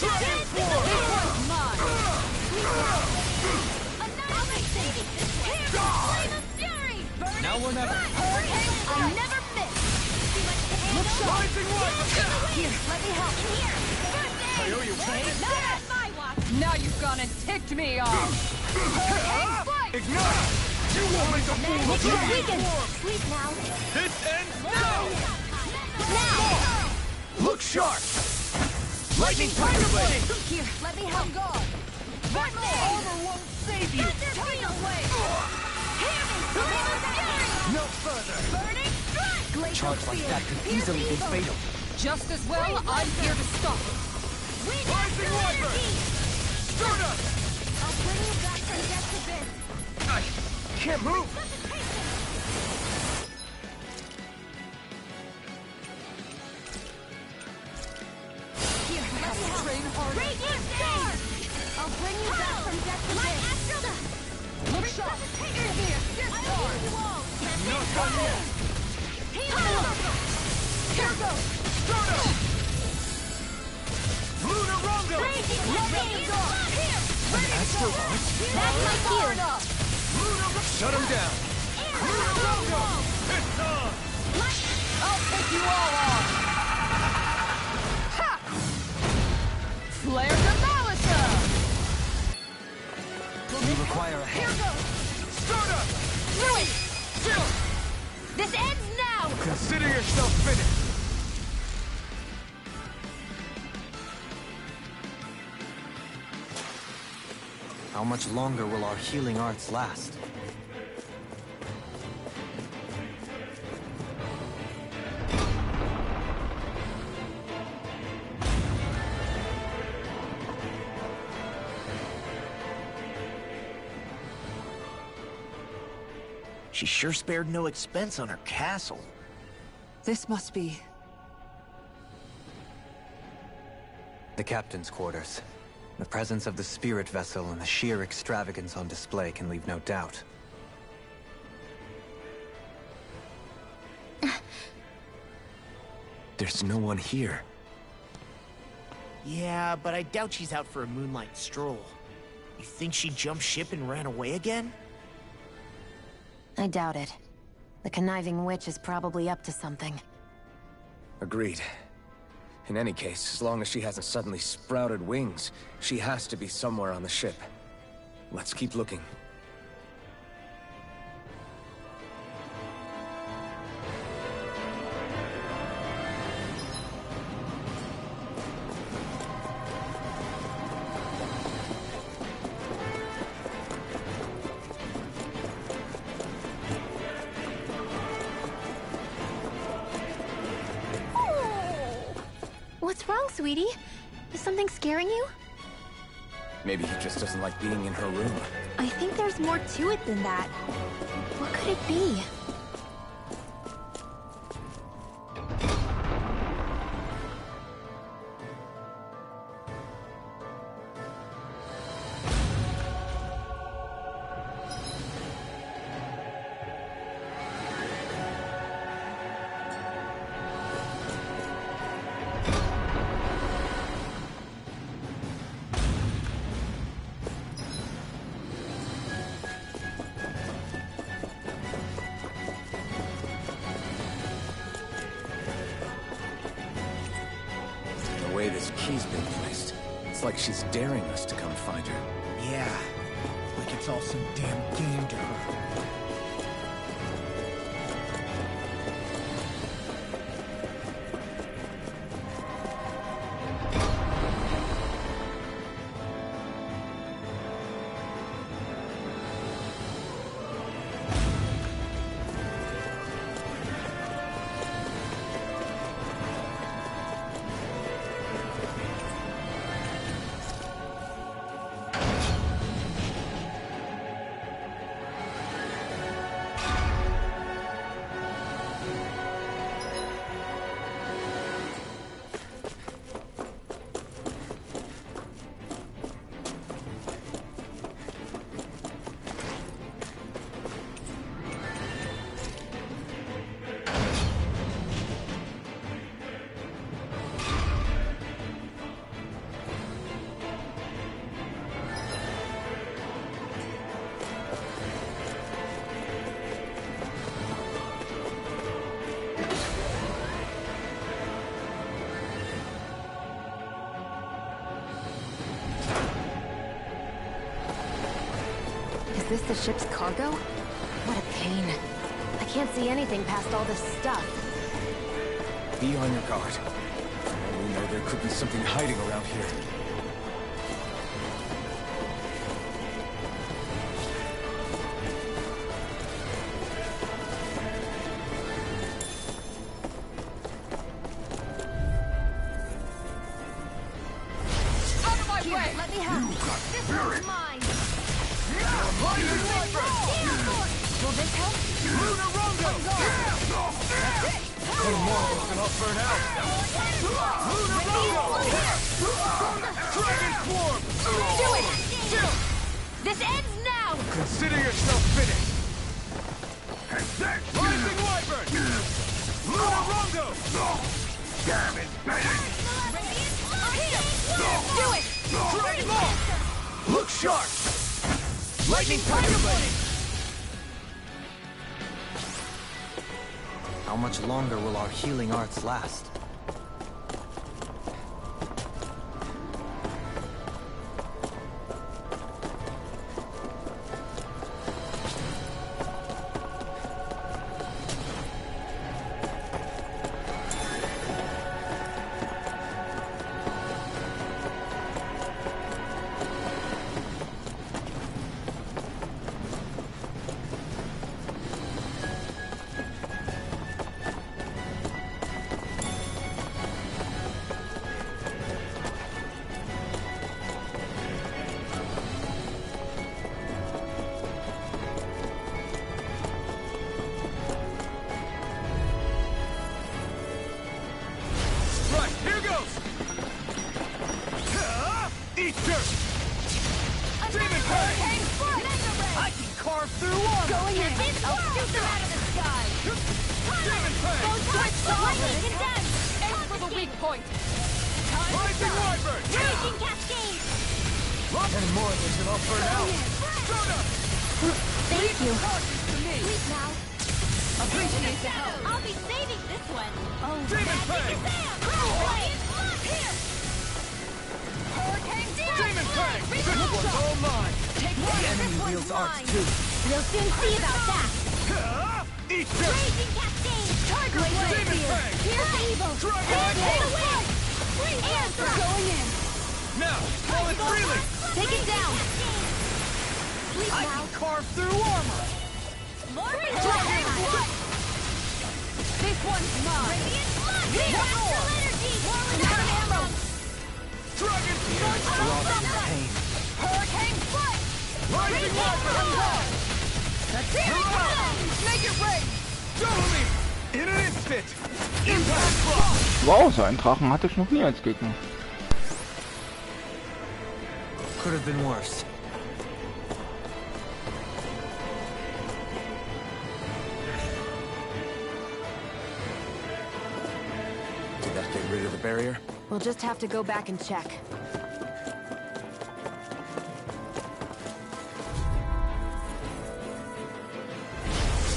Dragon Form! Mine! Now or never. Hurricane, I never miss! Look sharp! Here, let me help. I owe you payment. Not on my watch! Now you've gone and ticked me off! Hurricane flight! Ignite! You won't make a fool of me! Sleep now. This ends now! Now! Look sharp! Lightning Tiger Blade! Here, let me help. God! One more! Armor won't save you! Tidal wave! Hear me! No further! Burning strike! Glacial Charge like field. that could Here's easily be evil. fatal. Just as well, I'm here to stop it. Rising Wyvern! Start up! I'll bring you back from death abyss. I can't move! Here, let me help. Train harder. Radiant star! I'll bring you back from death abyss. Look sharp! Here, discard! No time yet! Here goes! Start up! Lunar Rondo! Radiant star! Here! An Astro Launch? That's my Powered cue. up! Shut him down! Lunar Rondo! It's on! I'll take you all on! Ha! Flare de Malisa! You require a Here hand. goes! Start up! Wait! Chill! This ends now! Consider yourself finished! How much longer will our healing arts last? She sure spared no expense on her castle. This must be... The captain's quarters. The presence of the spirit vessel and the sheer extravagance on display can leave no doubt. There's no one here. Yeah, but I doubt she's out for a moonlight stroll. You think she jumped ship and ran away again? I doubt it. The conniving witch is probably up to something. Agreed. In any case, as long as she hasn't suddenly sprouted wings, she has to be somewhere on the ship. Let's keep looking. What's wrong, sweetie? Is something scaring you? Maybe he just doesn't like being in her room. I think there's more to it than that. What could it be? The way this key's been placed, it's like she's daring us to come find her. Yeah, like it's all some damn game to her. this the ship's cargo? What a pain. I can't see anything past all this stuff. Be on your guard. For all we know, there could be something hiding around here. Let me help. This one's mine. Will this help? Lunar Rondo! Tomorrow's gonna burn out! Lunar Rondo! Dragon Swarm! Do it! This ends now! Consider yourself finished! Rising Wyvern! Lunar Rondo! Damn it, Do it! Dragon Ball! Look sharp! Lightning Tiger Blade! How much longer will our healing arts last? Thank you. Please now. Appreciate the help. I'll be saving this one. Oh, Demon Fang! Hurricane Demon Fang! This one's all mine! Take The enemy wields arts too. We'll soon see about that. Eat this! Raging Cascade! Tiger Blade! Demon Fang! Here's the evil! Dragon Take away! Air thrust! Going in! Now, fall it freely! Take it down! Please I now. can carve through armor! Dragon Blood! This one's mine! Radiant Blood! Astral Energy! Out of ammo! Dragon Pain. Hurricane Foot! Rising Wyvern! Here it comes! Make it rain! Double me! In an instant! Impact Block! Wow, so einen Drachen hatte ich noch nie als Gegner. Could have been worse. Did that get rid of the barrier? We'll just have to go back and check.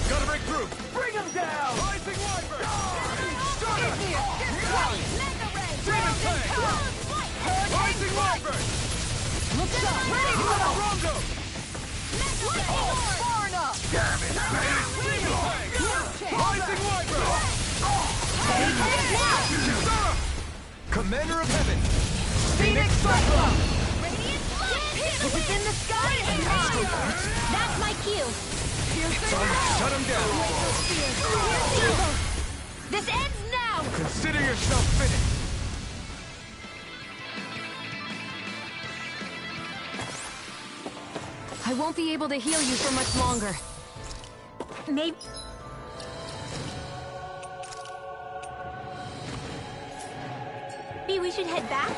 Gotta break through! Bring him down! Rising Wyvern! Demon Fang! Rising Wyvern! Look up! Rondo! Far enough! Damn it! Demon Fang! Rising Wyvern! Commander of Heaven! Phoenix Cyclone! If it's in the sky, it's mine! That's my cue! Shut him down! This ends now! Consider yourself finished! I won't be able to heal you for much longer. Maybe we should head back?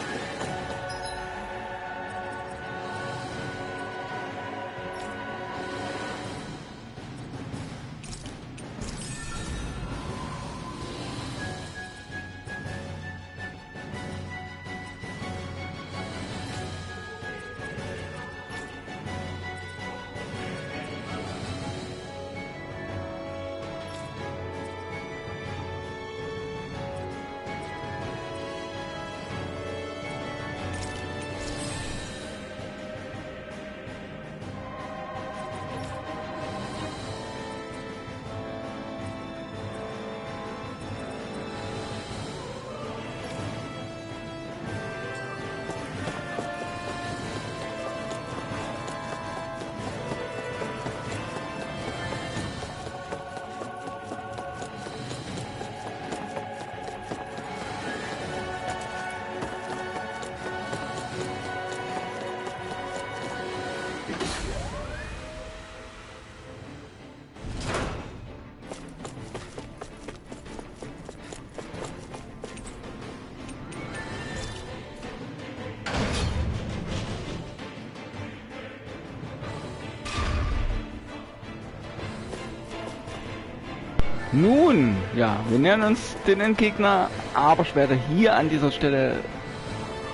Nun, ja, wir nähern uns den Endgegner, aber ich werde hier an dieser Stelle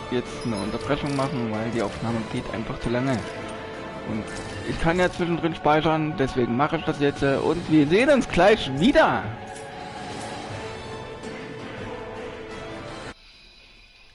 jetzt eine Unterbrechung machen, weil die Aufnahme geht einfach zu lange. Und ich kann ja zwischendrin speichern, deswegen mache ich das jetzt und wir sehen uns gleich wieder.